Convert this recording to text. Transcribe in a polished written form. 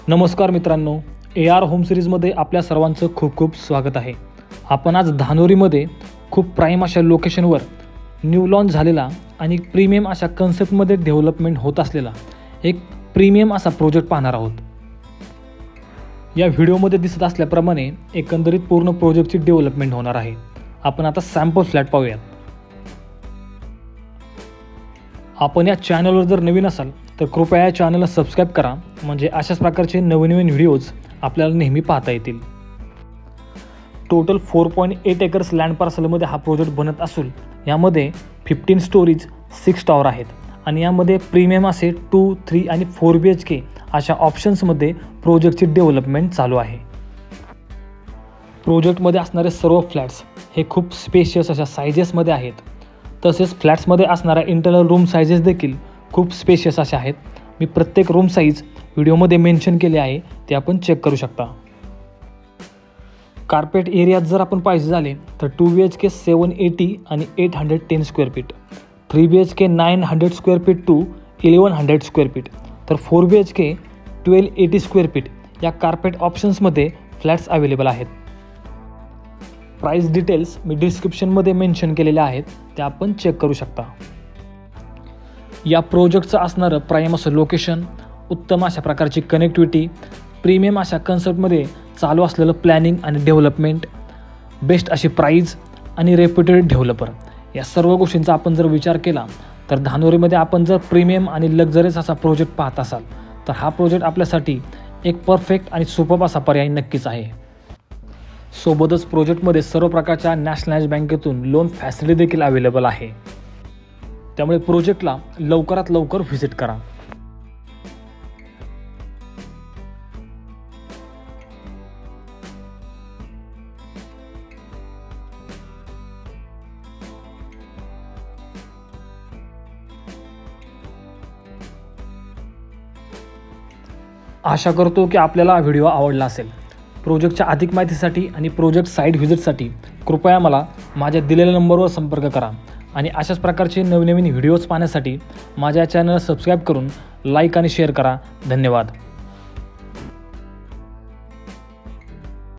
नमस्कार मित्रांनो, AR home सिरीजमध्ये आपल्या सर्वांचं खूप खूप स्वागत आहे। आपण आज धानोरीमध्ये खूप प्राईम अशा लोकेशनवर न्यू लॉन्च झालेला आणि प्रीमियम अशा कन्सेप्टमध्ये डेव्हलपमेंट होत असलेला एक प्रीमियम असा प्रोजेक्ट पाहणार आहोत। या व्हिडिओमध्ये दिसत असल्याप्रमाणे एकंदरीत पूर्ण प्रोजेक्टची डेव्हलपमेंट होणार आहे। आपण आता सॅम्पल फ्लॅट पाहूया। आपण या चॅनलवर जर नवीन असाल तर कृपया या चॅनलला सबस्क्राइब करा, म्हणजे अशाच प्रकारचे नवीन व्हिडिओज आपल्याला नेहमी पाहता येतील। टोटल 4.8 एकर्स लँड पार्सलमध्ये हा प्रोजेक्ट बनत असून यामध्ये 15 स्टोरीज 6 टॉवर आहेत आणि यामध्ये प्रीमियम असे 2, 3 आणि 4 BHK अशा ऑप्शन्समध्ये प्रोजेक्टची डेव्हलपमेंट चालू आहे। प्रोजेक्टमध्ये असणारे सर्व फ्लॅट्स हे खूप स्पेशियस अशा साइजेसमध्ये आहेत। तसेच फ्लॅट्समध्ये असणाऱ्या इंटरनल रूम साइजेस देखील खूप स्पेशियस असे आहेत। मी प्रत्येक रूम साइज व्हिडिओमध्ये मेन्शन केले आहे, ते आपण चेक करू शकता। कार्पेट एरियात जर आपण पाहिजे झाले तर 2 BHK 780 आणि 810 square feet, 3 BHK 900 square feet to 1100 square feet, तर 4 BHK 1280 स्क्वेअर फीट या कार्पेट ऑप्शन्समध्ये फ्लॅट्स अवेलेबल आहेत। प्राइस डिटेल्स मी डिस्क्रिप्शनमध्ये मेन्शन केलेले आहेत, ते आपण चेक करू शकता। या प्रोजेक्टचं असणारं प्राईम असं लोकेशन, उत्तम अशा प्रकारची कनेक्टिव्हिटी, प्रीमियम अशा कन्सेप्टमध्ये चालू असलेलं प्लॅनिंग आणि डेव्हलपमेंट, बेस्ट अशी प्राईज आणि रेप्युटेड डेव्हलपर, या सर्व गोष्टींचा आपण जर विचार केला तर धानोरीमध्ये आपण जर प्रीमियम आणि लक्झरीज असा प्रोजेक्ट पाहत असाल तर हा प्रोजेक्ट आपल्यासाठी एक परफेक्ट आणि सुपर्ब असा पर्याय नक्कीच आहे। सोबतच प्रोजेक्टमध्ये सर्व प्रकारच्या नॅशनलाइज बँकेतून लोन फॅसिलिटी देखील अवेलेबल आहे। त्यामुळे प्रोजेक्टला लवकरात लवकर व्हिजिट करा। आशा करतो की आपल्याला हा व्हिडिओ आवडला असेल। प्रोजेक्टच्या अधिक माहितीसाठी आणि प्रोजेक्ट साईट व्हिजिटसाठी कृपया मला माझ्या दिलेल्या नंबरवर संपर्क करा आणि अशाच प्रकारचे नवीन व्हिडिओज पाहण्यासाठी माझ्या चॅनलला सबस्क्राइब करून लाईक आणि शेअर करा। धन्यवाद।